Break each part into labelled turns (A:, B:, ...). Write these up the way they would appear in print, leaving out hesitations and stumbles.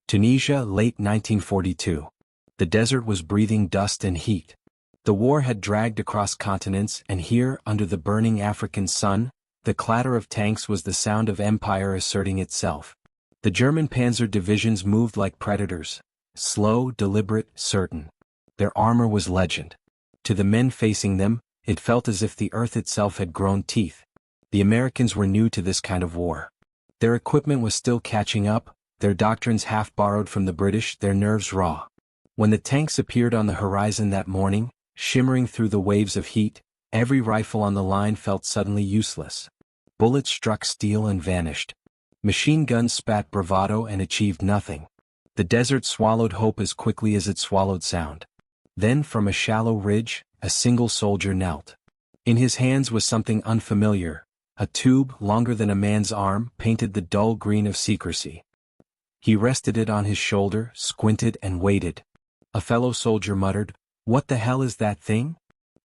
A: Tunisia, late 1942. The desert was breathing dust and heat. The war had dragged across continents, and here, under the burning African sun, the clatter of tanks was the sound of empire asserting itself. The German panzer divisions moved like predators, slow, deliberate, certain. Their armor was legend. To the men facing them, it felt as if the earth itself had grown teeth. The Americans were new to this kind of war. Their equipment was still catching up, their doctrines half borrowed from the British, their nerves raw. When the tanks appeared on the horizon that morning, shimmering through the waves of heat, every rifle on the line felt suddenly useless. Bullets struck steel and vanished. Machine guns spat bravado and achieved nothing. The desert swallowed hope as quickly as it swallowed sound. Then from a shallow ridge, a single soldier knelt. In his hands was something unfamiliar, a tube longer than a man's arm, painted the dull green of secrecy. He rested it on his shoulder, squinted and waited. A fellow soldier muttered, "What the hell is that thing?"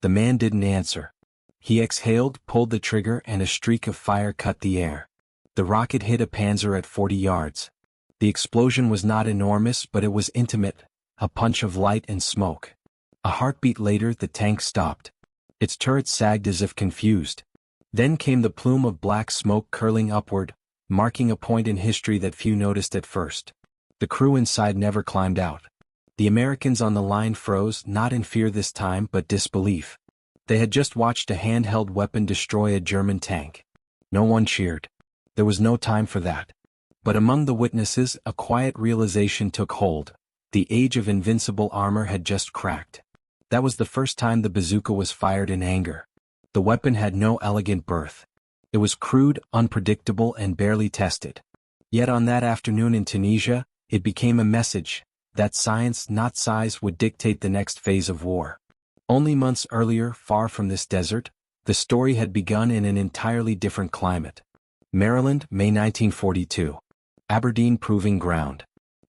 A: The man didn't answer. He exhaled, pulled the trigger, and a streak of fire cut the air. The rocket hit a panzer at 40 yards. The explosion was not enormous, but it was intimate, a punch of light and smoke. A heartbeat later, the tank stopped. Its turret sagged as if confused. Then came the plume of black smoke curling upward, marking a point in history that few noticed at first. The crew inside never climbed out. The Americans on the line froze, not in fear this time but disbelief. They had just watched a handheld weapon destroy a German tank. No one cheered. There was no time for that. But among the witnesses, a quiet realization took hold. The age of invincible armor had just cracked. That was the first time the bazooka was fired in anger. The weapon had no elegant birth. It was crude, unpredictable, and barely tested. Yet on that afternoon in Tunisia, it became a message that science, not size, would dictate the next phase of war. Only months earlier, far from this desert, the story had begun in an entirely different climate. Maryland, May 1942. Aberdeen Proving Ground.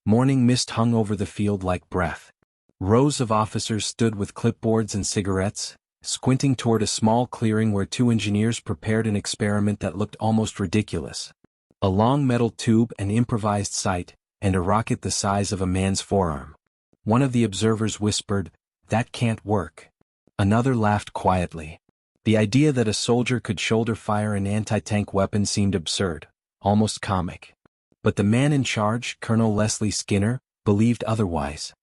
A: Morning mist hung over the field like breath. Rows of officers stood with clipboards and cigarettes, squinting toward a small clearing where two engineers prepared an experiment that looked almost ridiculous. A long metal tube, an improvised sight, and a rocket the size of a man's forearm. One of the observers whispered, "That can't work." Another laughed quietly. The idea that a soldier could shoulder fire an anti-tank weapon seemed absurd, almost comic. But the man in charge, Colonel Leslie Skinner, believed otherwise.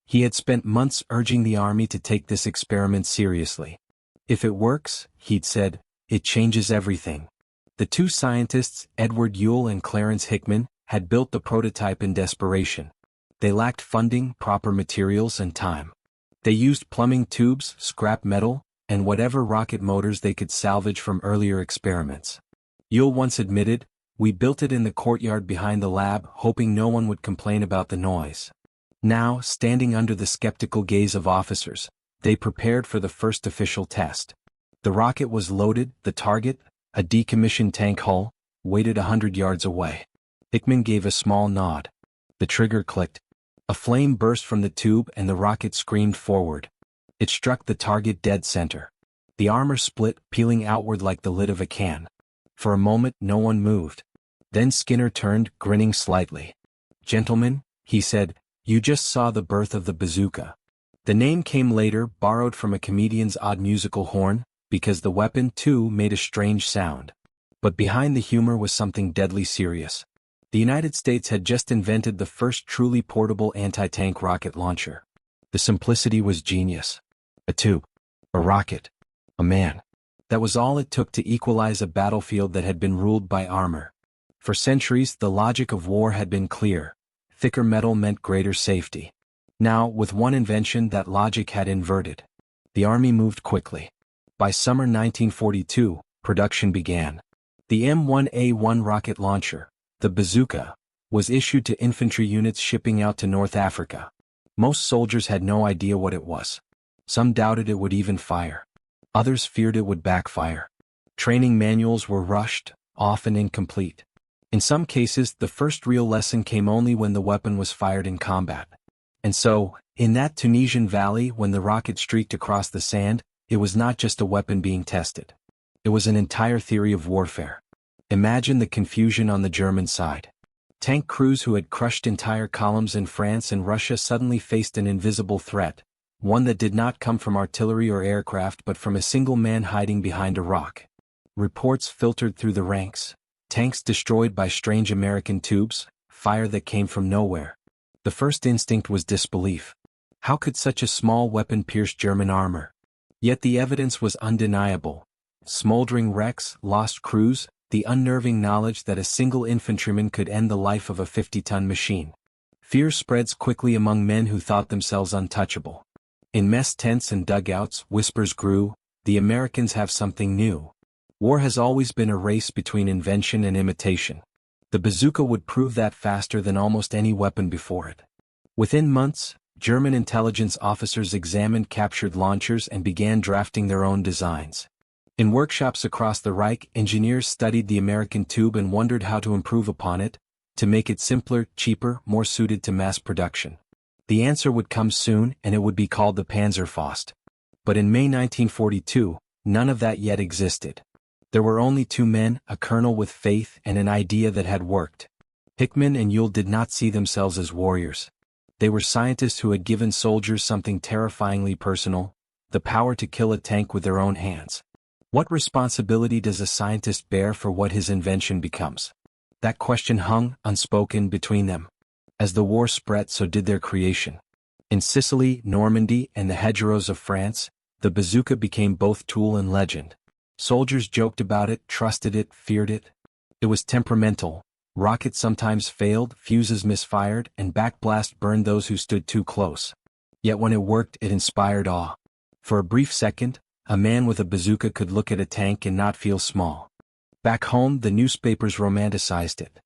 A: He had spent months urging the army to take this experiment seriously. "If it works," he'd said, "it changes everything." The two scientists, Edward Ewell and Clarence Hickman, had built the prototype in desperation. They lacked funding, proper materials, and time. They used plumbing tubes, scrap metal, and whatever rocket motors they could salvage from earlier experiments. Ewell once admitted, "We built it in the courtyard behind the lab, hoping no one would complain about the noise." Now, standing under the skeptical gaze of officers, they prepared for the first official test. The rocket was loaded, the target, a decommissioned tank hull, waited 100 yards away. Hickman gave a small nod. The trigger clicked. A flame burst from the tube and the rocket screamed forward. It struck the target dead center. The armor split, peeling outward like the lid of a can. For a moment, no one moved. Then Skinner turned, grinning slightly. "Gentlemen," he said, "you just saw the birth of the bazooka." The name came later, borrowed from a comedian's odd musical horn, because the weapon, too, made a strange sound. But behind the humor was something deadly serious. The United States had just invented the first truly portable anti-tank rocket launcher. The simplicity was genius. A tube. A rocket. A man. That was all it took to equalize a battlefield that had been ruled by armor. For centuries, the logic of war had been clear. Thicker metal meant greater safety. Now, with one invention, that logic had inverted. The army moved quickly. By summer 1942, production began. The M1A1 rocket launcher, the bazooka, was issued to infantry units shipping out to North Africa. Most soldiers had no idea what it was. Some doubted it would even fire. Others feared it would backfire. Training manuals were rushed, often incomplete. In some cases, the first real lesson came only when the weapon was fired in combat. And so, in that Tunisian valley, when the rocket streaked across the sand, it was not just a weapon being tested. It was an entire theory of warfare. Imagine the confusion on the German side. Tank crews who had crushed entire columns in France and Russia suddenly faced an invisible threat, one that did not come from artillery or aircraft but from a single man hiding behind a rock. Reports filtered through the ranks. Tanks destroyed by strange American tubes, fire that came from nowhere. The first instinct was disbelief. How could such a small weapon pierce German armor? Yet the evidence was undeniable. Smoldering wrecks, lost crews, the unnerving knowledge that a single infantryman could end the life of a 50-ton machine. Fear spreads quickly among men who thought themselves untouchable. In mess tents and dugouts, whispers grew, the Americans have something new. War has always been a race between invention and imitation. The bazooka would prove that faster than almost any weapon before it. Within months, German intelligence officers examined captured launchers and began drafting their own designs. In workshops across the Reich, engineers studied the American tube and wondered how to improve upon it, to make it simpler, cheaper, more suited to mass production. The answer would come soon, and it would be called the Panzerfaust. But in May 1942, none of that yet existed. There were only two men, a colonel with faith and an idea that had worked. Hickman and Ewell did not see themselves as warriors. They were scientists who had given soldiers something terrifyingly personal, the power to kill a tank with their own hands. What responsibility does a scientist bear for what his invention becomes? That question hung, unspoken, between them. As the war spread, so did their creation. In Sicily, Normandy, and the hedgerows of France, the bazooka became both tool and legend. Soldiers joked about it, trusted it, feared it. It was temperamental. Rockets sometimes failed, fuses misfired, and backblast burned those who stood too close. Yet when it worked, it inspired awe. For a brief second, a man with a bazooka could look at a tank and not feel small. Back home, the newspapers romanticized it.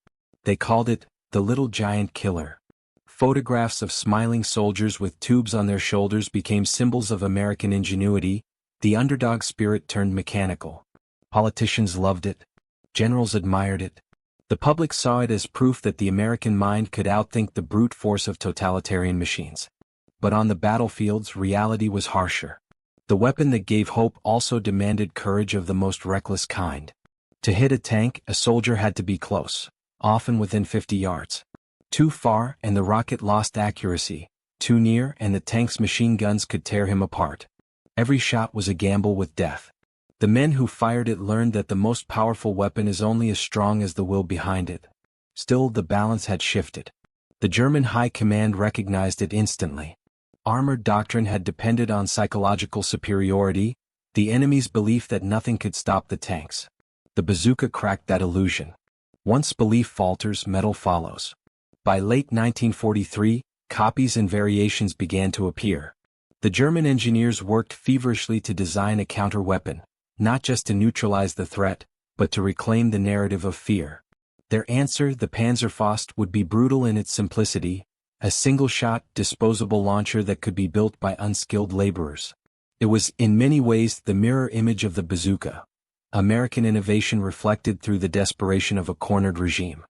A: They called it the little giant killer. Photographs of smiling soldiers with tubes on their shoulders became symbols of American ingenuity. The underdog spirit turned mechanical. Politicians loved it. Generals admired it. The public saw it as proof that the American mind could outthink the brute force of totalitarian machines. But on the battlefields, reality was harsher. The weapon that gave hope also demanded courage of the most reckless kind. To hit a tank, a soldier had to be close, often within 50 yards. Too far, and the rocket lost accuracy. Too near, and the tank's machine guns could tear him apart. Every shot was a gamble with death. The men who fired it learned that the most powerful weapon is only as strong as the will behind it. Still, the balance had shifted. The German high command recognized it instantly. Armored doctrine had depended on psychological superiority, the enemy's belief that nothing could stop the tanks. The bazooka cracked that illusion. Once belief falters, metal follows. By late 1943, copies and variations began to appear. The German engineers worked feverishly to design a counter-weapon, not just to neutralize the threat, but to reclaim the narrative of fear. Their answer, the Panzerfaust, would be brutal in its simplicity, a single-shot, disposable launcher that could be built by unskilled laborers. It was, in many ways, the mirror image of the bazooka. American innovation reflected through the desperation of a cornered regime.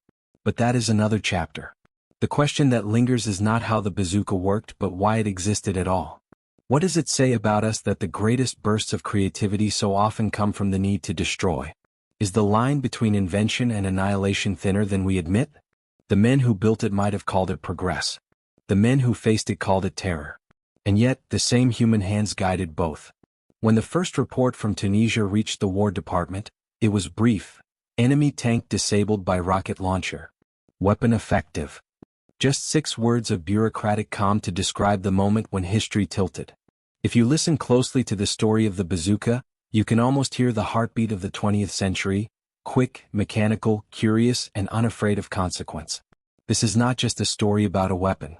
A: But that is another chapter. The question that lingers is not how the bazooka worked, but why it existed at all. What does it say about us that the greatest bursts of creativity so often come from the need to destroy? Is the line between invention and annihilation thinner than we admit? The men who built it might have called it progress. The men who faced it called it terror. And yet, the same human hands guided both. When the first report from Tunisia reached the War Department, it was brief. Enemy tank disabled by rocket launcher. Weapon effective. Just 6 words of bureaucratic calm to describe the moment when history tilted. If you listen closely to the story of the bazooka, you can almost hear the heartbeat of the 20th century, quick, mechanical, curious, and unafraid of consequence. This is not just a story about a weapon.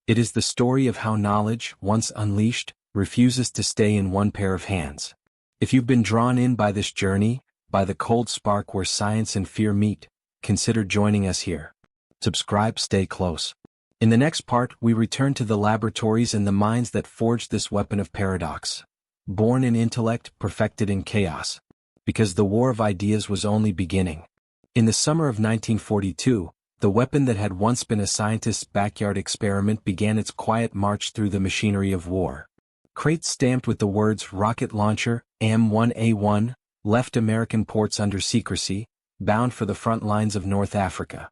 A: It is the story of how knowledge, once unleashed, refuses to stay in one pair of hands. If you've been drawn in by this journey, by the cold spark where science and fear meet, consider joining us here. Subscribe, stay close. In the next part, we return to the laboratories and the minds that forged this weapon of paradox. Born in intellect, perfected in chaos. Because the war of ideas was only beginning. In the summer of 1942, the weapon that had once been a scientist's backyard experiment began its quiet march through the machinery of war. Crates stamped with the words rocket launcher, M1A1, left American ports under secrecy, bound for the front lines of North Africa.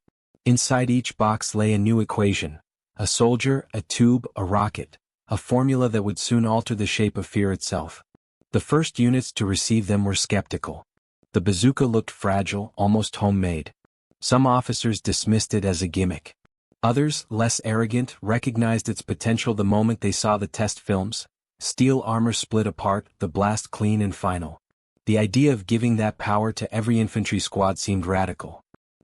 A: Inside each box lay a new equation: a soldier, a tube, a rocket, a formula that would soon alter the shape of fear itself. The first units to receive them were skeptical. The bazooka looked fragile, almost homemade. Some officers dismissed it as a gimmick. Others, less arrogant, recognized its potential the moment they saw the test films. Steel armor split apart, the blast clean and final. The idea of giving that power to every infantry squad seemed radical.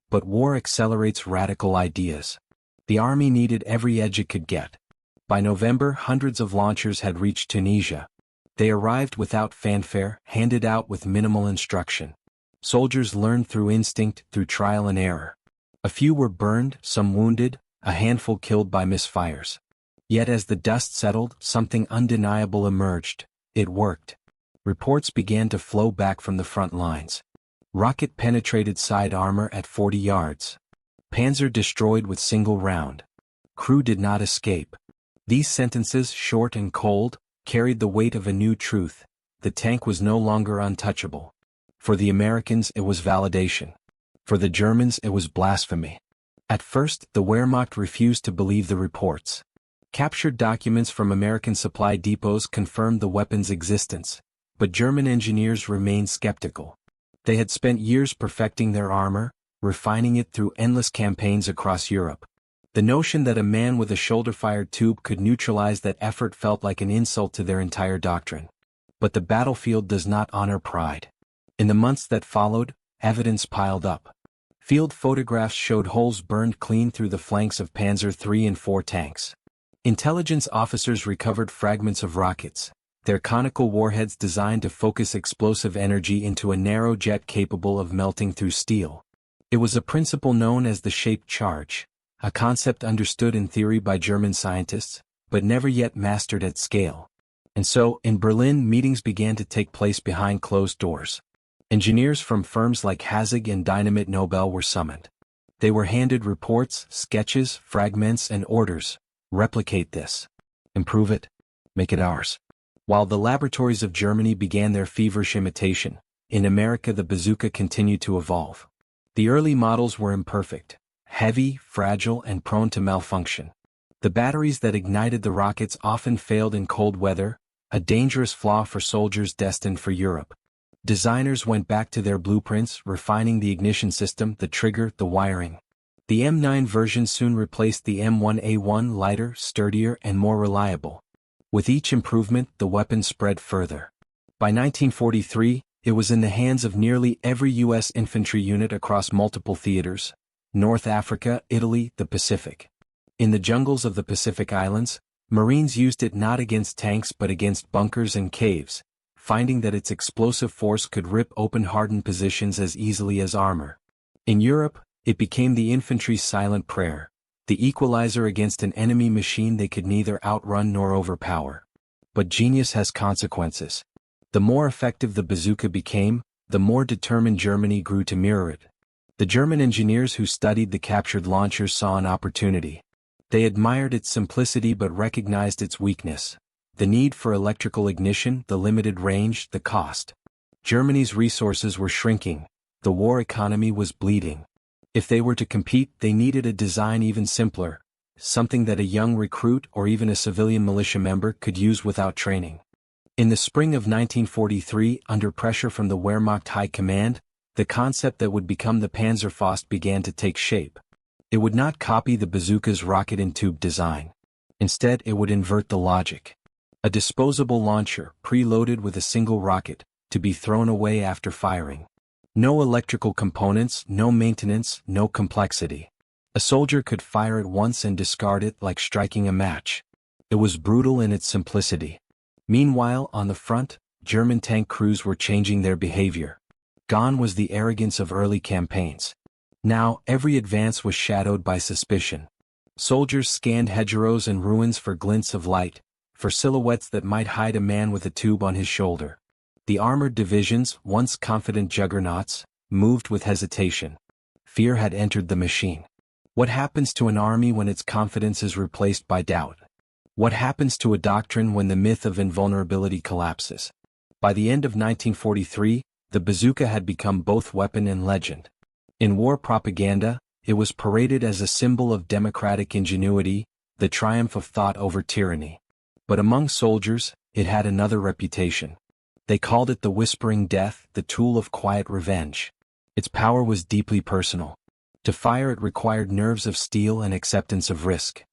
A: But war accelerates radical ideas. The army needed every edge it could get. By November, hundreds of launchers had reached Tunisia. They arrived without fanfare, handed out with minimal instruction. Soldiers learned through instinct, through trial and error. A few were burned, some wounded, a handful killed by misfires. Yet as the dust settled, something undeniable emerged. It worked. Reports began to flow back from the front lines. Rocket penetrated side armor at 40 yards. Panzer destroyed with single round. Crew did not escape. These sentences, short and cold, carried the weight of a new truth: the tank was no longer untouchable. For the Americans it was validation. For the Germans it was blasphemy. At first, the Wehrmacht refused to believe the reports. Captured documents from American supply depots confirmed the weapon's existence, but German engineers remained skeptical. They had spent years perfecting their armor, refining it through endless campaigns across Europe. The notion that a man with a shoulder-fired tube could neutralize that effort felt like an insult to their entire doctrine. But the battlefield does not honor pride. In the months that followed, evidence piled up. Field photographs showed holes burned clean through the flanks of Panzer III and IV tanks. Intelligence officers recovered fragments of rockets, their conical warheads designed to focus explosive energy into a narrow jet capable of melting through steel. It was a principle known as the shaped charge, a concept understood in theory by German scientists, but never yet mastered at scale. And so, in Berlin, meetings began to take place behind closed doors. Engineers from firms like Hazig and Dynamit Nobel were summoned. They were handed reports, sketches, fragments, and orders. Replicate this. Improve it. Make it ours. While the laboratories of Germany began their feverish imitation, in America the bazooka continued to evolve. The early models were imperfect, heavy, fragile, and prone to malfunction. The batteries that ignited the rockets often failed in cold weather, a dangerous flaw for soldiers destined for Europe. Designers went back to their blueprints, refining the ignition system, the trigger, the wiring. The M9 version soon replaced the M1A1, lighter, sturdier, and more reliable. With each improvement, the weapon spread further. By 1943, it was in the hands of nearly every U.S. infantry unit across multiple theaters: North Africa, Italy, the Pacific. In the jungles of the Pacific Islands, Marines used it not against tanks but against bunkers and caves, finding that its explosive force could rip open hardened positions as easily as armor. In Europe, it became the infantry's silent prayer, the equalizer against an enemy machine they could neither outrun nor overpower. But genius has consequences. The more effective the bazooka became, the more determined Germany grew to mirror it. The German engineers who studied the captured launchers saw an opportunity. They admired its simplicity but recognized its weakness: the need for electrical ignition, the limited range, the cost. Germany's resources were shrinking. The war economy was bleeding. If they were to compete, they needed a design even simpler, something that a young recruit or even a civilian militia member could use without training. In the spring of 1943, under pressure from the Wehrmacht High Command, the concept that would become the Panzerfaust began to take shape. It would not copy the bazooka's rocket-in-tube design. Instead, it would invert the logic. A disposable launcher, preloaded with a single rocket, to be thrown away after firing. No electrical components, no maintenance, no complexity. A soldier could fire it once and discard it like striking a match. It was brutal in its simplicity. Meanwhile, on the front, German tank crews were changing their behavior. Gone was the arrogance of early campaigns. Now, every advance was shadowed by suspicion. Soldiers scanned hedgerows and ruins for glints of light, for silhouettes that might hide a man with a tube on his shoulder. The armored divisions, once confident juggernauts, moved with hesitation. Fear had entered the machine. What happens to an army when its confidence is replaced by doubt? What happens to a doctrine when the myth of invulnerability collapses? By the end of 1943, the bazooka had become both weapon and legend. In war propaganda, It was paraded as a symbol of democratic ingenuity, the triumph of thought over tyranny. But among soldiers, it had another reputation. They called it the whispering death, the tool of quiet revenge. Its power was deeply personal. To fire it required nerves of steel and acceptance of risk.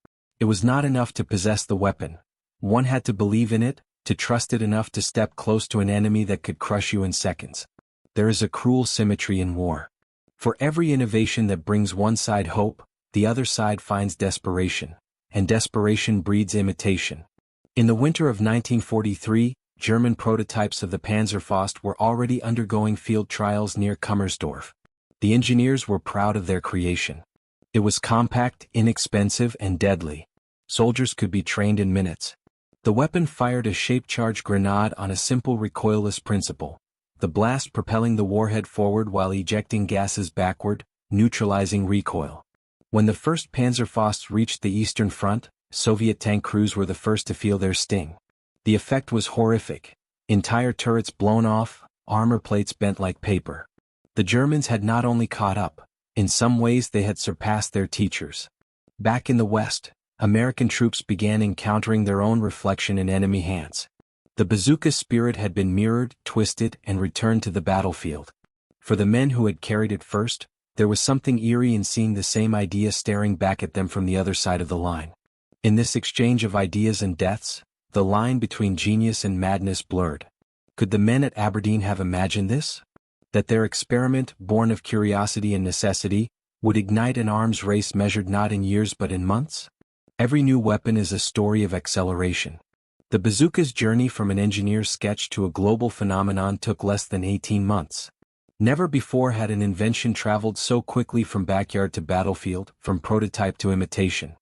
A: It was not enough to possess the weapon. One had to believe in it, to trust it enough to step close to an enemy that could crush you in seconds. There is a cruel symmetry in war. For every innovation that brings one side hope, the other side finds desperation, and desperation breeds imitation. In the winter of 1943, German prototypes of the Panzerfaust were already undergoing field trials near Kummersdorf. The engineers were proud of their creation. It was compact, inexpensive, and deadly. Soldiers could be trained in minutes. The weapon fired a shape-charged grenade on a simple recoilless principle, the blast propelling the warhead forward while ejecting gases backward, neutralizing recoil. When the first Panzerfausts reached the Eastern Front, Soviet tank crews were the first to feel their sting. The effect was horrific. Entire turrets blown off, armor plates bent like paper. The Germans had not only caught up, in some ways they had surpassed their teachers. Back in the West, American troops began encountering their own reflection in enemy hands. The bazooka spirit had been mirrored, twisted, and returned to the battlefield. For the men who had carried it first, there was something eerie in seeing the same idea staring back at them from the other side of the line. In this exchange of ideas and deaths, the line between genius and madness blurred. Could the men at Aberdeen have imagined this? That their experiment, born of curiosity and necessity, would ignite an arms race measured not in years but in months? Every new weapon is a story of acceleration. The bazooka's journey from an engineer's sketch to a global phenomenon took less than 18 months. Never before had an invention traveled so quickly from backyard to battlefield, from prototype to imitation.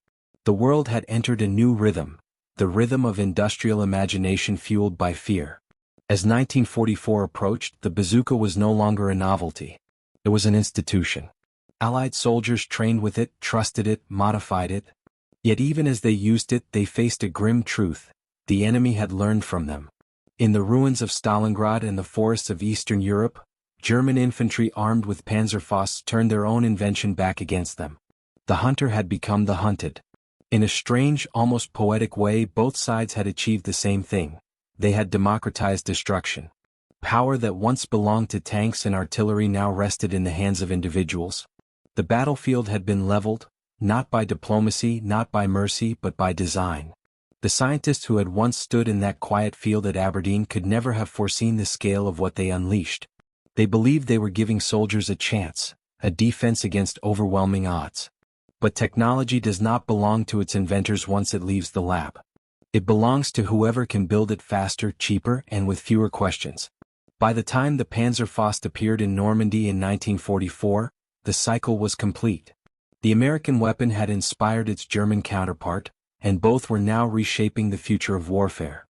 A: The world had entered a new rhythm, the rhythm of industrial imagination fueled by fear. As 1944 approached, the bazooka was no longer a novelty. It was an institution. Allied soldiers trained with it, trusted it, modified it. Yet even as they used it, they faced a grim truth. The enemy had learned from them. In the ruins of Stalingrad and the forests of Eastern Europe, German infantry armed with Panzerfausts turned their own invention back against them. The hunter had become the hunted. In a strange, almost poetic way, both sides had achieved the same thing. They had democratized destruction. Power that once belonged to tanks and artillery now rested in the hands of individuals. The battlefield had been leveled, not by diplomacy, not by mercy, but by design. The scientists who had once stood in that quiet field at Aberdeen could never have foreseen the scale of what they unleashed. They believed they were giving soldiers a chance, a defense against overwhelming odds. But technology does not belong to its inventors once it leaves the lab. It belongs to whoever can build it faster, cheaper, and with fewer questions. By the time the Panzerfaust appeared in Normandy in 1944, the cycle was complete. The American weapon had inspired its German counterpart, and both were now reshaping the future of warfare.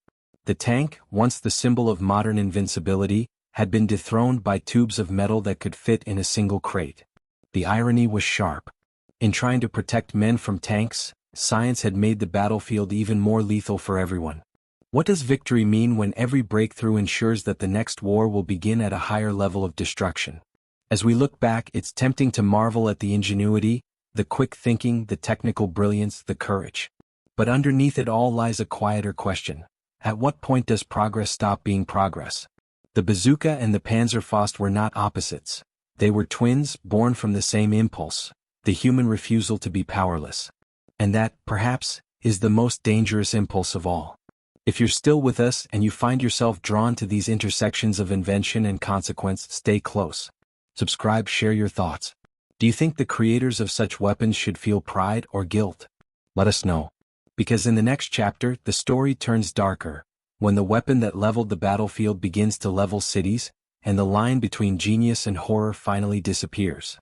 A: The tank, once the symbol of modern invincibility, had been dethroned by tubes of metal that could fit in a single crate. The irony was sharp. In trying to protect men from tanks, science had made the battlefield even more lethal for everyone. What does victory mean when every breakthrough ensures that the next war will begin at a higher level of destruction? As we look back, it's tempting to marvel at the ingenuity, the quick thinking, the technical brilliance, the courage. But underneath it all lies a quieter question. At what point does progress stop being progress? The bazooka and the Panzerfaust were not opposites. They were twins, born from the same impulse, the human refusal to be powerless. And that, perhaps, is the most dangerous impulse of all. If you're still with us and you find yourself drawn to these intersections of invention and consequence, stay close. Subscribe, share your thoughts. Do you think the creators of such weapons should feel pride or guilt? Let us know. Because in the next chapter, the story turns darker, when the weapon that leveled the battlefield begins to level cities, and the line between genius and horror finally disappears.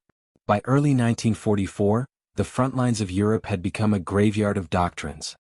A: By early 1944, the front lines of Europe had become a graveyard of doctrines.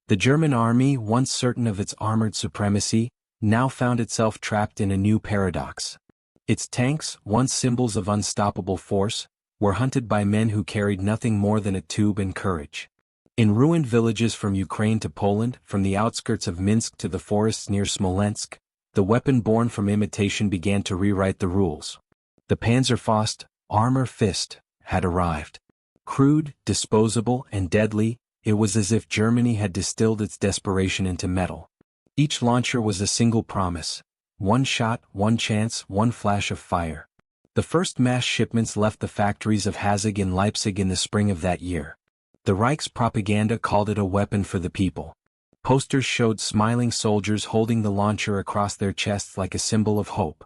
A: The German army, once certain of its armored supremacy, now found itself trapped in a new paradox. Its tanks, once symbols of unstoppable force, were hunted by men who carried nothing more than a tube and courage. In ruined villages from Ukraine to Poland, from the outskirts of Minsk to the forests near Smolensk, the weapon born from imitation began to rewrite the rules. The Panzerfaust, armor fist, had arrived. Crude, disposable, and deadly, it was as if Germany had distilled its desperation into metal. Each launcher was a single promise. One shot, one chance, one flash of fire. The first mass shipments left the factories of Hazig and Leipzig in the spring of that year. The Reich's propaganda called it a weapon for the people. Posters showed smiling soldiers holding the launcher across their chests like a symbol of hope.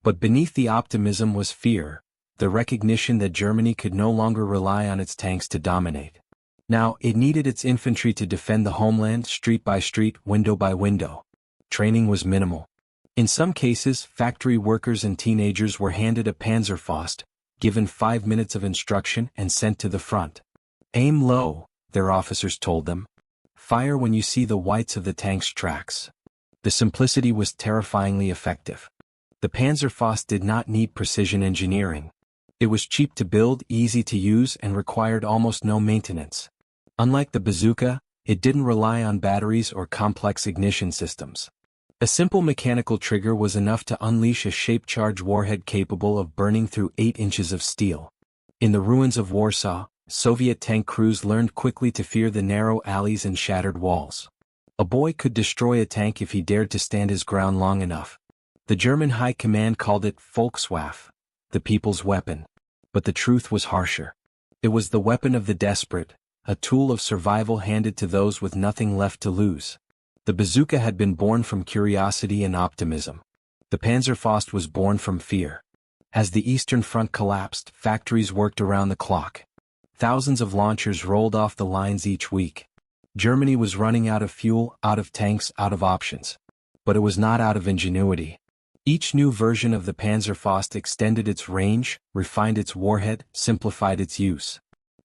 A: But beneath the optimism was fear, the recognition that Germany could no longer rely on its tanks to dominate. Now, it needed its infantry to defend the homeland street by street, window by window. Training was minimal. In some cases, factory workers and teenagers were handed a Panzerfaust, given 5 minutes of instruction and sent to the front. Aim low, their officers told them. Fire when you see the whites of the tank's tracks. The simplicity was terrifyingly effective. The Panzerfaust did not need precision engineering. It was cheap to build, easy to use, and required almost no maintenance. Unlike the bazooka, it didn't rely on batteries or complex ignition systems. A simple mechanical trigger was enough to unleash a shape-charge warhead capable of burning through 8 inches of steel. In the ruins of Warsaw, Soviet tank crews learned quickly to fear the narrow alleys and shattered walls. A boy could destroy a tank if he dared to stand his ground long enough. The German High Command called it Volkswaffe, the people's weapon. But the truth was harsher. It was the weapon of the desperate, a tool of survival handed to those with nothing left to lose. The bazooka had been born from curiosity and optimism. The Panzerfaust was born from fear. As the Eastern Front collapsed, factories worked around the clock. Thousands of launchers rolled off the lines each week. Germany was running out of fuel, out of tanks, out of options. But it was not out of ingenuity. Each new version of the Panzerfaust extended its range, refined its warhead, simplified its use.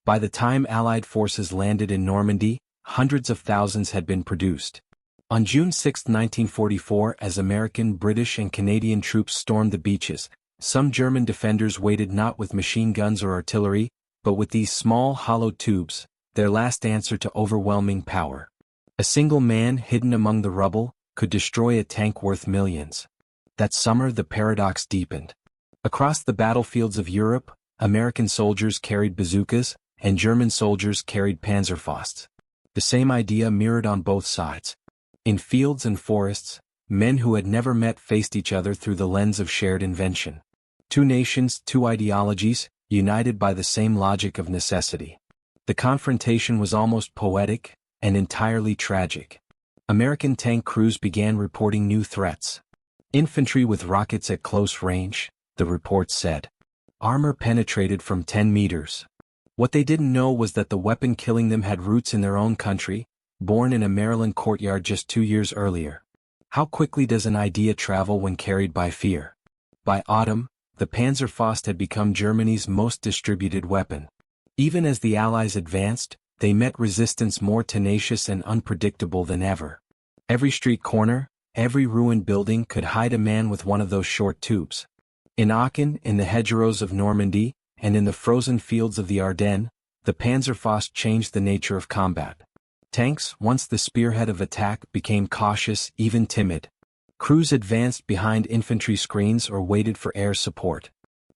A: By the time Allied forces landed in Normandy, hundreds of thousands had been produced. On June 6, 1944, as American, British, and Canadian troops stormed the beaches, some German defenders waited not with machine guns or artillery, but with these small hollow tubes, their last answer to overwhelming power. A single man hidden among the rubble could destroy a tank worth millions. That summer the paradox deepened. Across the battlefields of Europe, American soldiers carried bazookas, and German soldiers carried Panzerfausts. The same idea mirrored on both sides. In fields and forests, men who had never met faced each other through the lens of shared invention. Two nations, two ideologies, united by the same logic of necessity. The confrontation was almost poetic, and entirely tragic. American tank crews began reporting new threats. Infantry with rockets at close range, the reports said. Armor penetrated from 10 meters. What they didn't know was that the weapon killing them had roots in their own country, born in a Maryland courtyard just 2 years earlier. How quickly does an idea travel when carried by fear? By autumn, the Panzerfaust had become Germany's most distributed weapon. Even as the Allies advanced, they met resistance more tenacious and unpredictable than ever. Every street corner, every ruined building could hide a man with one of those short tubes. In Aachen, in the hedgerows of Normandy, and in the frozen fields of the Ardennes, the Panzerfaust changed the nature of combat. Tanks, once the spearhead of attack, became cautious, even timid. Crews advanced behind infantry screens or waited for air support.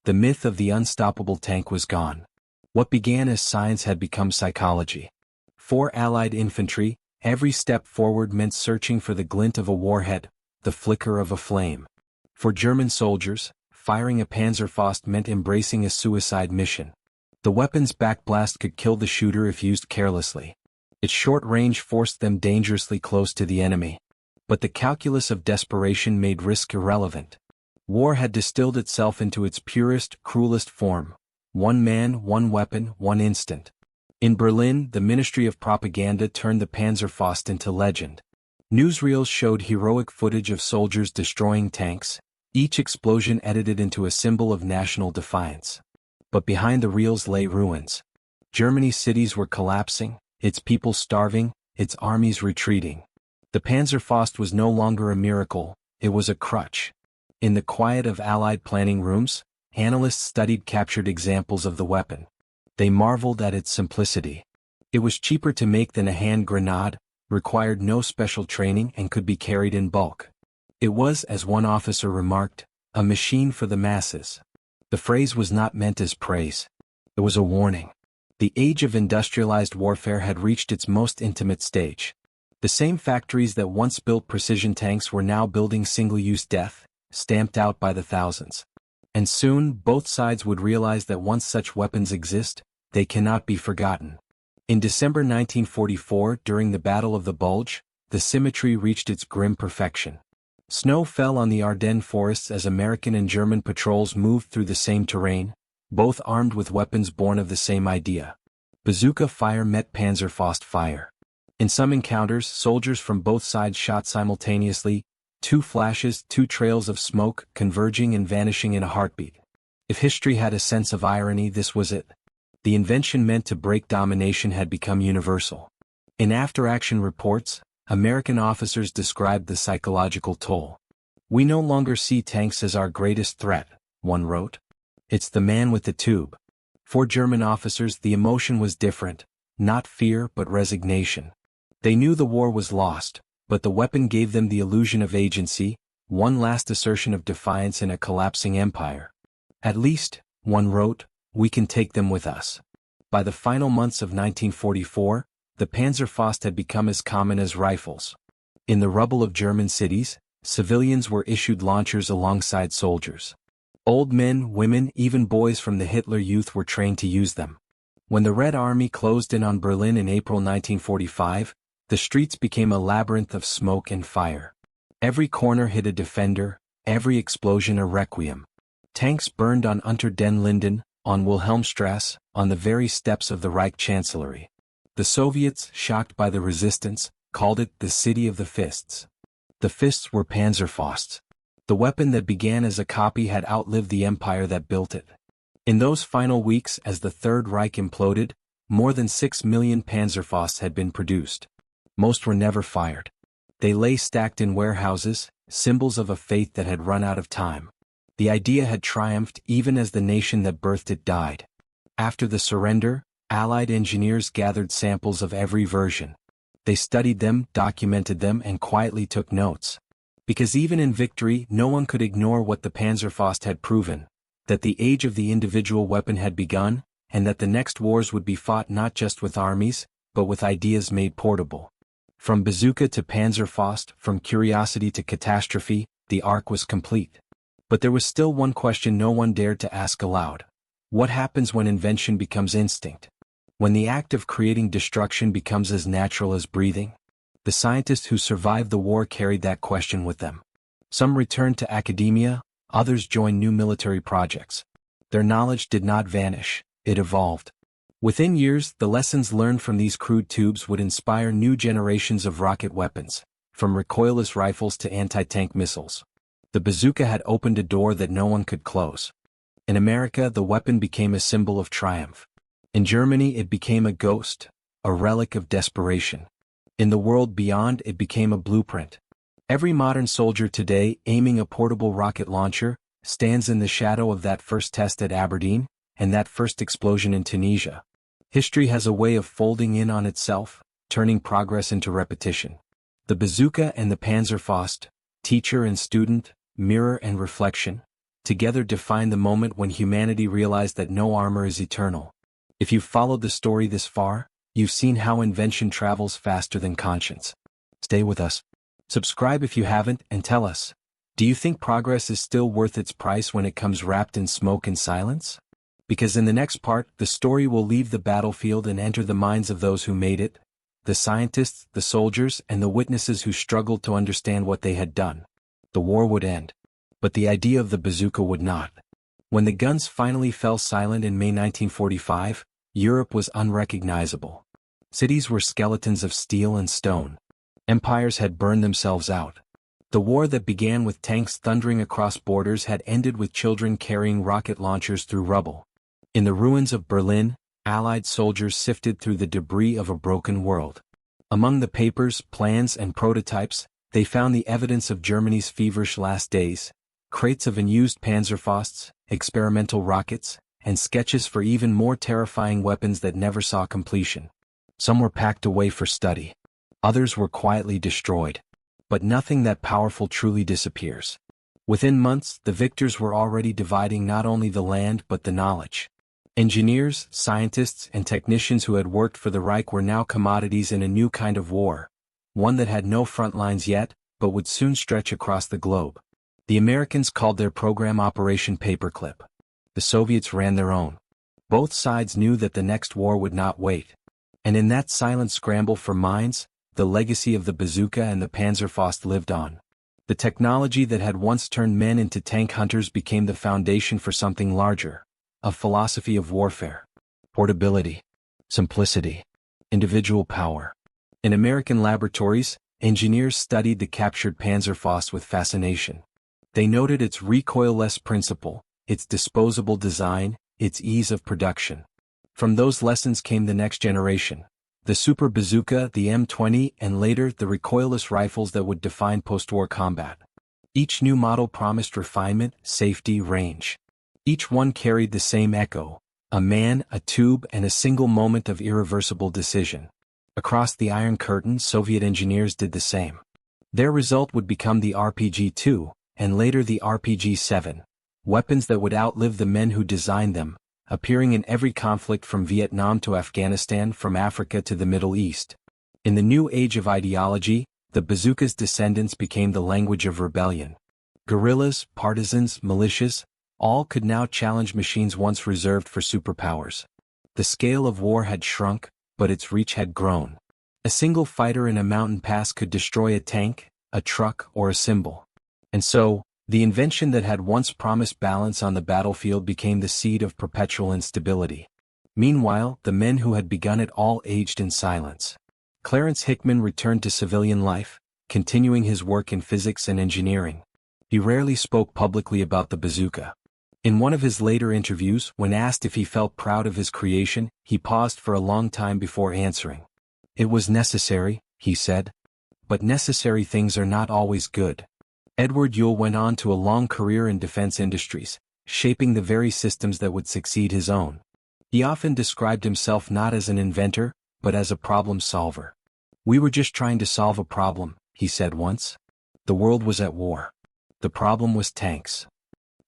A: The myth of the unstoppable tank was gone. What began as science had become psychology. For Allied infantry, every step forward meant searching for the glint of a warhead, the flicker of a flame. For German soldiers, firing a Panzerfaust meant embracing a suicide mission. The weapon's backblast could kill the shooter if used carelessly. Its short range forced them dangerously close to the enemy. But the calculus of desperation made risk irrelevant. War had distilled itself into its purest, cruelest form. One man, one weapon, one instant. In Berlin, the Ministry of Propaganda turned the Panzerfaust into legend. Newsreels showed heroic footage of soldiers destroying tanks, each explosion edited into a symbol of national defiance. But behind the reels lay ruins. Germany's cities were collapsing, its people starving, its armies retreating. The Panzerfaust was no longer a miracle, it was a crutch. In the quiet of Allied planning rooms, analysts studied captured examples of the weapon. They marveled at its simplicity. It was cheaper to make than a hand grenade, required no special training, and could be carried in bulk. It was, as one officer remarked, a machine for the masses. The phrase was not meant as praise. It was a warning. The age of industrialized warfare had reached its most intimate stage. The same factories that once built precision tanks were now building single-use death, stamped out by the thousands. And soon, both sides would realize that once such weapons exist, they cannot be forgotten. In December 1944, during the Battle of the Bulge, the symmetry reached its grim perfection. Snow fell on the Ardennes forests as American and German patrols moved through the same terrain, both armed with weapons born of the same idea. Bazooka fire met Panzerfaust fire. In some encounters, soldiers from both sides shot simultaneously, two flashes, two trails of smoke, converging and vanishing in a heartbeat. If history had a sense of irony, this was it. The invention meant to break domination had become universal. In after-action reports, American officers described the psychological toll. "We no longer see tanks as our greatest threat," one wrote. "It's the man with the tube." For German officers, the emotion was different, not fear but resignation. They knew the war was lost, but the weapon gave them the illusion of agency, one last assertion of defiance in a collapsing empire. "At least," one wrote, "we can take them with us." By the final months of 1944, the Panzerfaust had become as common as rifles. In the rubble of German cities, civilians were issued launchers alongside soldiers. Old men, women, even boys from the Hitler Youth were trained to use them. When the Red Army closed in on Berlin in April 1945, the streets became a labyrinth of smoke and fire. Every corner hid a defender, every explosion a requiem. Tanks burned on Unter den Linden, on Wilhelmstrasse, on the very steps of the Reich Chancellery. The Soviets, shocked by the resistance, called it the City of the Fists. The fists were Panzerfausts. The weapon that began as a copy had outlived the empire that built it. In those final weeks, as the Third Reich imploded, more than 6 million Panzerfausts had been produced. Most were never fired. They lay stacked in warehouses, symbols of a faith that had run out of time. The idea had triumphed even as the nation that birthed it died. After the surrender, Allied engineers gathered samples of every version. They studied them, documented them, and quietly took notes. Because even in victory, no one could ignore what the Panzerfaust had proven, that the age of the individual weapon had begun, and that the next wars would be fought not just with armies, but with ideas made portable. From bazooka to Panzerfaust, from curiosity to catastrophe, the arc was complete. But there was still one question no one dared to ask aloud. What happens when invention becomes instinct? When the act of creating destruction becomes as natural as breathing? The scientists who survived the war carried that question with them. Some returned to academia, others joined new military projects. Their knowledge did not vanish, it evolved. Within years, the lessons learned from these crude tubes would inspire new generations of rocket weapons, from recoilless rifles to anti-tank missiles. The bazooka had opened a door that no one could close. In America, the weapon became a symbol of triumph. In Germany, it became a ghost, a relic of desperation. In the world beyond, it became a blueprint. Every modern soldier today, aiming a portable rocket launcher, stands in the shadow of that first test at Aberdeen, and that first explosion in Tunisia. History has a way of folding in on itself, turning progress into repetition. The bazooka and the Panzerfaust, teacher and student, mirror and reflection, together define the moment when humanity realized that no armor is eternal. If you've followed the story this far, you've seen how invention travels faster than conscience. Stay with us. Subscribe if you haven't, and tell us, do you think progress is still worth its price when it comes wrapped in smoke and silence? Because in the next part, the story will leave the battlefield and enter the minds of those who made it, the scientists, the soldiers, and the witnesses who struggled to understand what they had done. The war would end. But the idea of the bazooka would not. When the guns finally fell silent in May 1945, Europe was unrecognizable. Cities were skeletons of steel and stone. Empires had burned themselves out. The war that began with tanks thundering across borders had ended with children carrying rocket launchers through rubble. In the ruins of Berlin, Allied soldiers sifted through the debris of a broken world. Among the papers, plans, and prototypes, they found the evidence of Germany's feverish last days, crates of unused Panzerfausts, experimental rockets, and sketches for even more terrifying weapons that never saw completion. Some were packed away for study. Others were quietly destroyed. But nothing that powerful truly disappears. Within months, the victors were already dividing not only the land but the knowledge. Engineers, scientists, and technicians who had worked for the Reich were now commodities in a new kind of war, one that had no front lines yet, but would soon stretch across the globe. The Americans called their program Operation Paperclip. The Soviets ran their own. Both sides knew that the next war would not wait. And in that silent scramble for minds, the legacy of the bazooka and the Panzerfaust lived on. The technology that had once turned men into tank hunters became the foundation for something larger, a philosophy of warfare. Portability, simplicity, individual power. In American laboratories, engineers studied the captured Panzerfaust with fascination. They noted its recoil-less principle, its disposable design, its ease of production. From those lessons came the next generation. The Super Bazooka, the M20, and later the recoilless rifles that would define post-war combat. Each new model promised refinement, safety, range. Each one carried the same echo: a man, a tube, and a single moment of irreversible decision. Across the Iron Curtain, Soviet engineers did the same. Their result would become the RPG-2, and later the RPG-7, weapons that would outlive the men who designed them, appearing in every conflict from Vietnam to Afghanistan, from Africa to the Middle East. In the new age of ideology, the bazooka's descendants became the language of rebellion. Guerrillas, partisans, militias, all could now challenge machines once reserved for superpowers. The scale of war had shrunk, but its reach had grown. A single fighter in a mountain pass could destroy a tank, a truck, or a symbol. And so, the invention that had once promised balance on the battlefield became the seed of perpetual instability. Meanwhile, the men who had begun it all aged in silence. Clarence Hickman returned to civilian life, continuing his work in physics and engineering. He rarely spoke publicly about the bazooka. In one of his later interviews, when asked if he felt proud of his creation, he paused for a long time before answering. "It was necessary," he said. "But necessary things are not always good." Edward Yule went on to a long career in defense industries, shaping the very systems that would succeed his own. He often described himself not as an inventor, but as a problem solver. "We were just trying to solve a problem," he said once. The world was at war. The problem was tanks.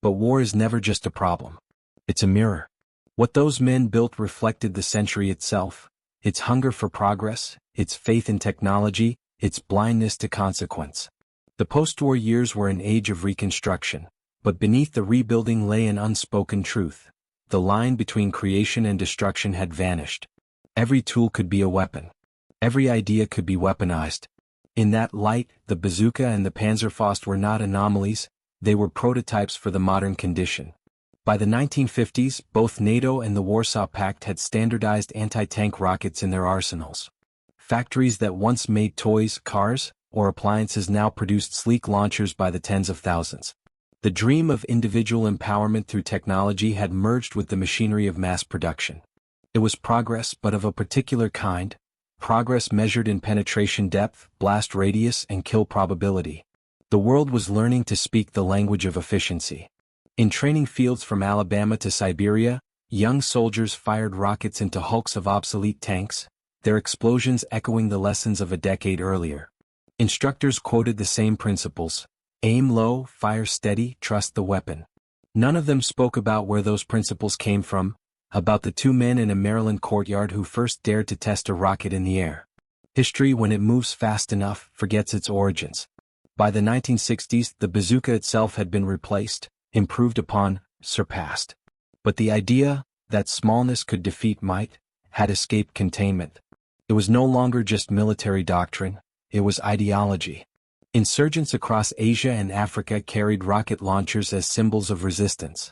A: But war is never just a problem. It's a mirror. What those men built reflected the century itself, its hunger for progress, its faith in technology, its blindness to consequence. The post-war years were an age of reconstruction, but beneath the rebuilding lay an unspoken truth. The line between creation and destruction had vanished. Every tool could be a weapon. Every idea could be weaponized. In that light, the bazooka and the Panzerfaust were not anomalies, they were prototypes for the modern condition. By the 1950s, both NATO and the Warsaw Pact had standardized anti-tank rockets in their arsenals. Factories that once made toys, cars, or appliances now produced sleek launchers by the tens of thousands. The dream of individual empowerment through technology had merged with the machinery of mass production. It was progress, but of a particular kind, progress measured in penetration depth, blast radius, and kill probability. The world was learning to speak the language of efficiency. In training fields from Alabama to Siberia, young soldiers fired rockets into hulks of obsolete tanks, their explosions echoing the lessons of a decade earlier. Instructors quoted the same principles: aim low, fire steady, trust the weapon. None of them spoke about where those principles came from, about the two men in a Maryland courtyard who first dared to test a rocket in the air. History, when it moves fast enough, forgets its origins. By the 1960s, the bazooka itself had been replaced, improved upon, surpassed. But the idea that smallness could defeat might had escaped containment. It was no longer just military doctrine, it was ideology. Insurgents across Asia and Africa carried rocket launchers as symbols of resistance.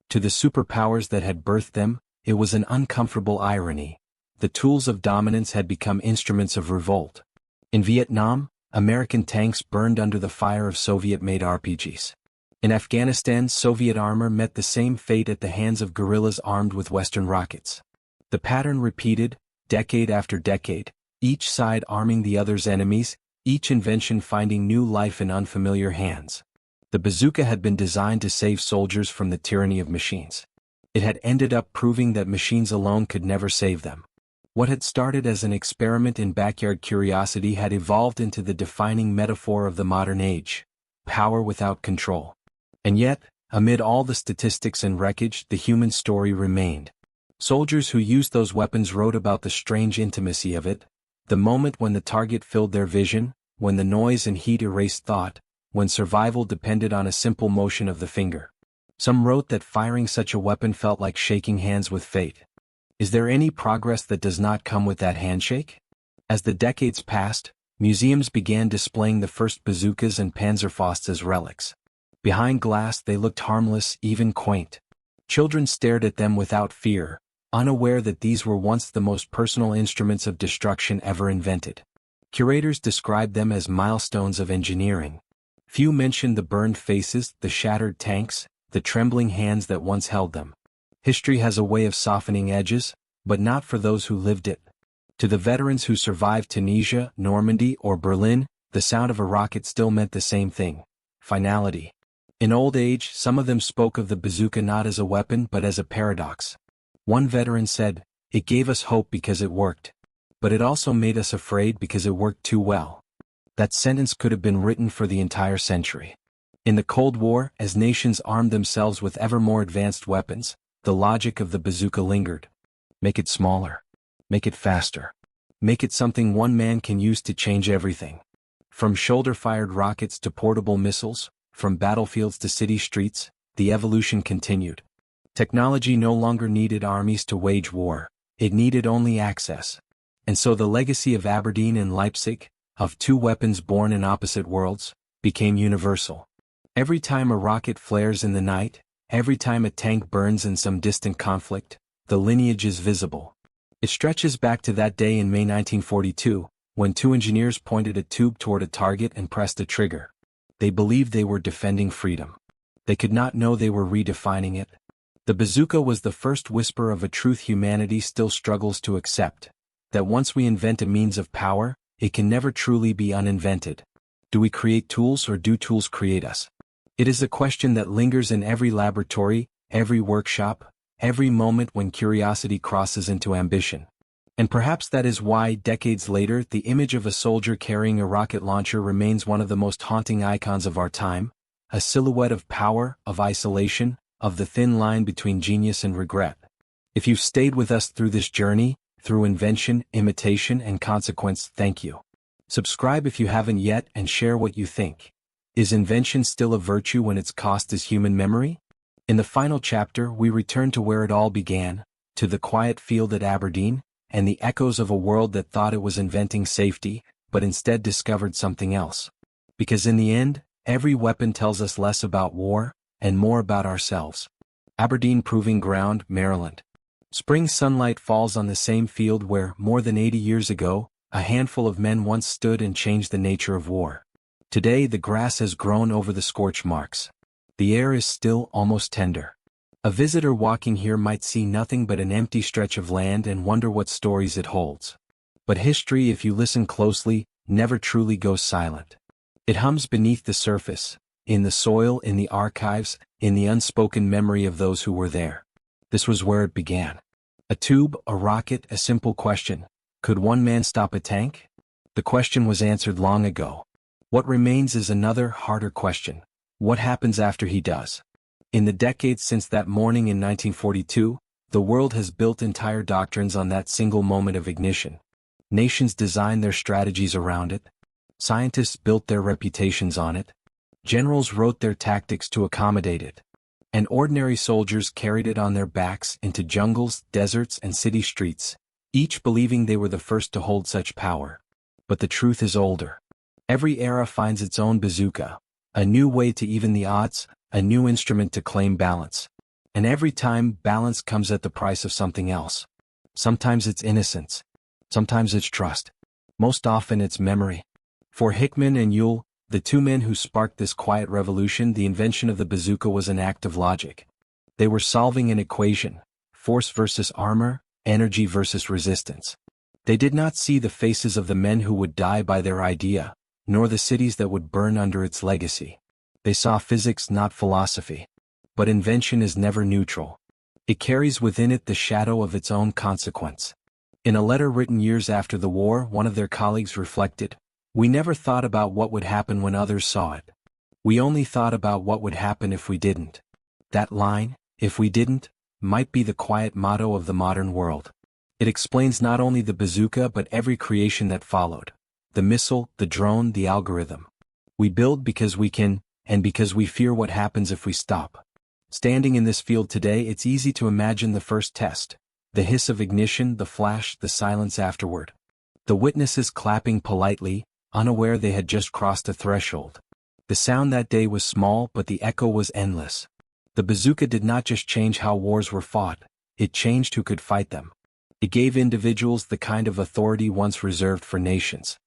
A: To the superpowers that had birthed them, it was an uncomfortable irony. The tools of dominance had become instruments of revolt. In Vietnam, American tanks burned under the fire of Soviet-made RPGs. In Afghanistan, Soviet armor met the same fate at the hands of guerrillas armed with Western rockets. The pattern repeated, decade after decade, each side arming the other's enemies, each invention finding new life in unfamiliar hands. The bazooka had been designed to save soldiers from the tyranny of machines. It had ended up proving that machines alone could never save them. What had started as an experiment in backyard curiosity had evolved into the defining metaphor of the modern age: power without control. And yet, amid all the statistics and wreckage, the human story remained. Soldiers who used those weapons wrote about the strange intimacy of it, the moment when the target filled their vision, when the noise and heat erased thought, when survival depended on a simple motion of the finger. Some wrote that firing such a weapon felt like shaking hands with fate. Is there any progress that does not come with that handshake? As the decades passed, museums began displaying the first bazookas and Panzerfausts as relics. Behind glass they looked harmless, even quaint. Children stared at them without fear, unaware that these were once the most personal instruments of destruction ever invented. Curators described them as milestones of engineering. Few mentioned the burned faces, the shattered tanks, the trembling hands that once held them. History has a way of softening edges, but not for those who lived it. To the veterans who survived Tunisia, Normandy, or Berlin, the sound of a rocket still meant the same thing: finality. In old age, some of them spoke of the bazooka not as a weapon but as a paradox. One veteran said, "It gave us hope because it worked. But it also made us afraid because it worked too well." That sentence could have been written for the entire century. In the Cold War, as nations armed themselves with ever more advanced weapons, the logic of the bazooka lingered. Make it smaller. Make it faster. Make it something one man can use to change everything. From shoulder-fired rockets to portable missiles, from battlefields to city streets, the evolution continued. Technology no longer needed armies to wage war, it needed only access. And so the legacy of Aberdeen and Leipzig, of two weapons born in opposite worlds, became universal. Every time a rocket flares in the night, every time a tank burns in some distant conflict, the lineage is visible. It stretches back to that day in May 1942, when two engineers pointed a tube toward a target and pressed a trigger. They believed they were defending freedom. They could not know they were redefining it. The bazooka was the first whisper of a truth humanity still struggles to accept: that once we invent a means of power, it can never truly be uninvented. Do we create tools or do tools create us? It is a question that lingers in every laboratory, every workshop, every moment when curiosity crosses into ambition. And perhaps that is why, decades later, the image of a soldier carrying a rocket launcher remains one of the most haunting icons of our time, a silhouette of power, of isolation, of the thin line between genius and regret. If you've stayed with us through this journey, through invention, imitation, and consequence, thank you. Subscribe if you haven't yet and share what you think. Is invention still a virtue when its cost is human memory? In the final chapter, we return to where it all began, to the quiet field at Aberdeen, and the echoes of a world that thought it was inventing safety, but instead discovered something else. Because in the end, every weapon tells us less about war, and more about ourselves. Aberdeen Proving Ground, Maryland. Spring sunlight falls on the same field where, more than 80 years ago, a handful of men once stood and changed the nature of war. Today the grass has grown over the scorch marks. The air is still, almost tender. A visitor walking here might see nothing but an empty stretch of land and wonder what stories it holds. But history, if you listen closely, never truly goes silent. It hums beneath the surface, in the soil, in the archives, in the unspoken memory of those who were there. This was where it began. A tube, a rocket, a simple question. Could one man stop a tank? The question was answered long ago. What remains is another, harder question. What happens after he does? In the decades since that morning in 1942, the world has built entire doctrines on that single moment of ignition. Nations designed their strategies around it. Scientists built their reputations on it. Generals wrote their tactics to accommodate it. And ordinary soldiers carried it on their backs into jungles, deserts, and city streets, each believing they were the first to hold such power. But the truth is older. Every era finds its own bazooka, a new way to even the odds, a new instrument to claim balance. And every time, balance comes at the price of something else. Sometimes it's innocence. Sometimes it's trust. Most often it's memory. For Hickman and Ewell, the two men who sparked this quiet revolution, the invention of the bazooka was an act of logic. They were solving an equation: force versus armor, energy versus resistance. They did not see the faces of the men who would die by their idea, nor the cities that would burn under its legacy. They saw physics, not philosophy. But invention is never neutral. It carries within it the shadow of its own consequence. In a letter written years after the war, one of their colleagues reflected, "We never thought about what would happen when others saw it. We only thought about what would happen if we didn't." That line, "if we didn't," might be the quiet motto of the modern world. It explains not only the bazooka but every creation that followed. The missile, the drone, the algorithm. We build because we can, and because we fear what happens if we stop. Standing in this field today, it's easy to imagine the first test. The hiss of ignition, the flash, the silence afterward. The witnesses clapping politely, unaware they had just crossed a threshold. The sound that day was small, but the echo was endless. The bazooka did not just change how wars were fought, it changed who could fight them. It gave individuals the kind of authority once reserved for nations.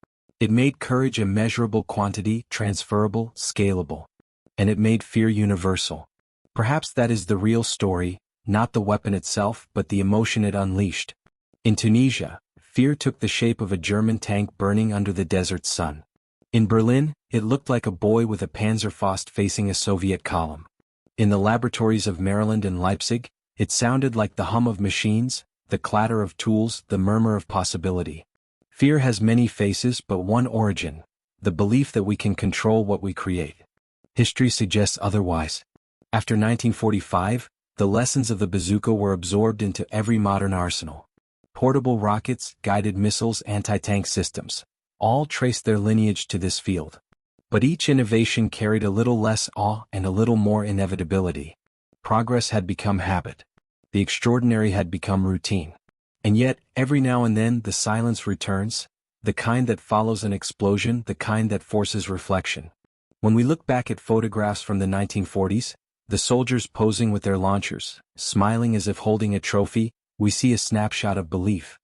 A: It made courage a measurable quantity, transferable, scalable. And it made fear universal. Perhaps that is the real story, not the weapon itself, but the emotion it unleashed. In Tunisia, fear took the shape of a German tank burning under the desert sun. In Berlin, it looked like a boy with a Panzerfaust facing a Soviet column. In the laboratories of Maryland and Leipzig, it sounded like the hum of machines, the clatter of tools, the murmur of possibility. Fear has many faces but one origin, the belief that we can control what we create. History suggests otherwise. After 1945, the lessons of the bazooka were absorbed into every modern arsenal. Portable rockets, guided missiles, anti-tank systems, all trace their lineage to this field. But each innovation carried a little less awe and a little more inevitability. Progress had become habit. The extraordinary had become routine. And yet, every now and then the silence returns, the kind that follows an explosion, the kind that forces reflection. When we look back at photographs from the 1940s, the soldiers posing with their launchers, smiling as if holding a trophy, we see a snapshot of belief.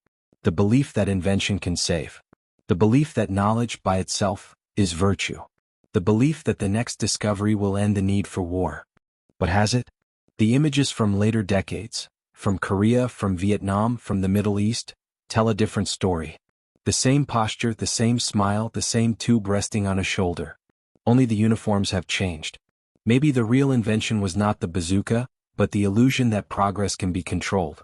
A: The belief that invention can save. The belief that knowledge by itself is virtue. The belief that the next discovery will end the need for war. But has it? The images from later decades, from Korea, from Vietnam, from the Middle East, tell a different story. The same posture, the same smile, the same tube resting on a shoulder. Only the uniforms have changed. Maybe the real invention was not the bazooka, but the illusion that progress can be controlled.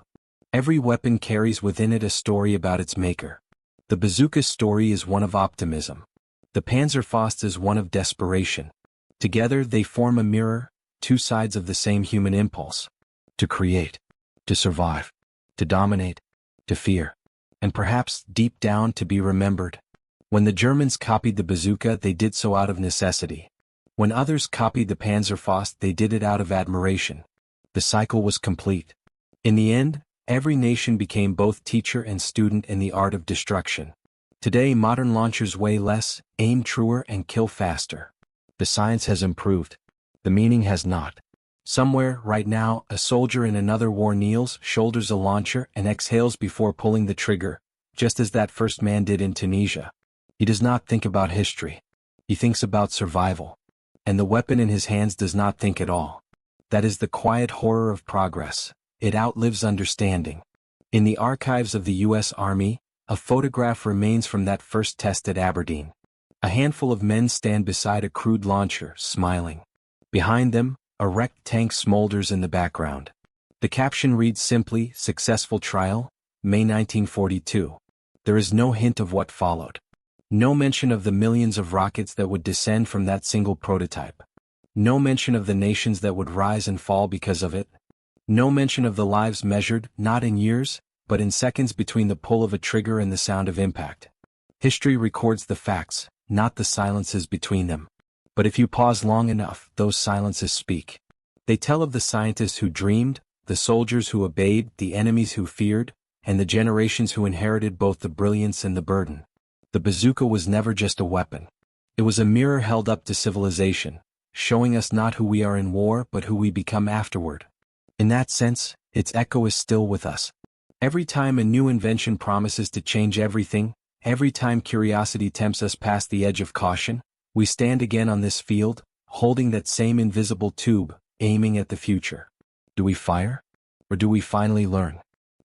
A: Every weapon carries within it a story about its maker. The bazooka's story is one of optimism. The Panzerfaust is one of desperation. Together they form a mirror, two sides of the same human impulse. To create. To survive. To dominate. To fear. And perhaps, deep down, to be remembered. When the Germans copied the bazooka, they did so out of necessity. When others copied the Panzerfaust, they did it out of admiration. The cycle was complete. In the end, every nation became both teacher and student in the art of destruction. Today modern launchers weigh less, aim truer and kill faster. The science has improved. The meaning has not. Somewhere, right now, a soldier in another war kneels, shoulders a launcher, and exhales before pulling the trigger, just as that first man did in Tunisia. He does not think about history. He thinks about survival. And the weapon in his hands does not think at all. That is the quiet horror of progress. It outlives understanding. In the archives of the US Army, a photograph remains from that first test at Aberdeen. A handful of men stand beside a crude launcher, smiling. Behind them, a wrecked tank smolders in the background. The caption reads simply, "Successful trial, May 1942. There is no hint of what followed. No mention of the millions of rockets that would descend from that single prototype. No mention of the nations that would rise and fall because of it. No mention of the lives measured, not in years, but in seconds between the pull of a trigger and the sound of impact. History records the facts, not the silences between them. But if you pause long enough, those silences speak. They tell of the scientists who dreamed, the soldiers who obeyed, the enemies who feared, and the generations who inherited both the brilliance and the burden. The bazooka was never just a weapon. It was a mirror held up to civilization, showing us not who we are in war but who we become afterward. In that sense, its echo is still with us. Every time a new invention promises to change everything, every time curiosity tempts us past the edge of caution, we stand again on this field, holding that same invisible tube, aiming at the future. Do we fire? Or do we finally learn?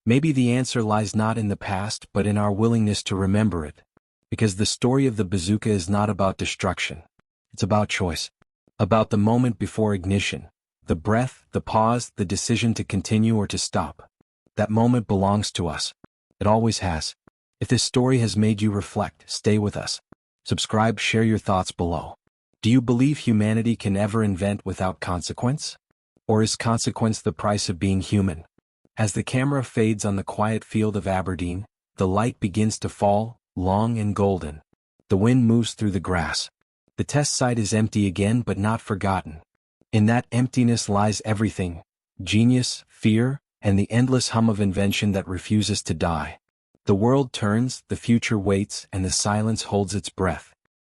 A: Maybe the answer lies not in the past but in our willingness to remember it. Because the story of the bazooka is not about destruction. It's about choice. About the moment before ignition. The breath, the pause, the decision to continue or to stop. That moment belongs to us. It always has. If this story has made you reflect, stay with us. Subscribe, share your thoughts below. Do you believe humanity can ever invent without consequence? Or is consequence the price of being human? As the camera fades on the quiet field of Aberdeen, the light begins to fall, long and golden. The wind moves through the grass. The test site is empty again but not forgotten. In that emptiness lies everything: genius, fear, and the endless hum of invention that refuses to die. The world turns, the future waits, and the silence holds its breath.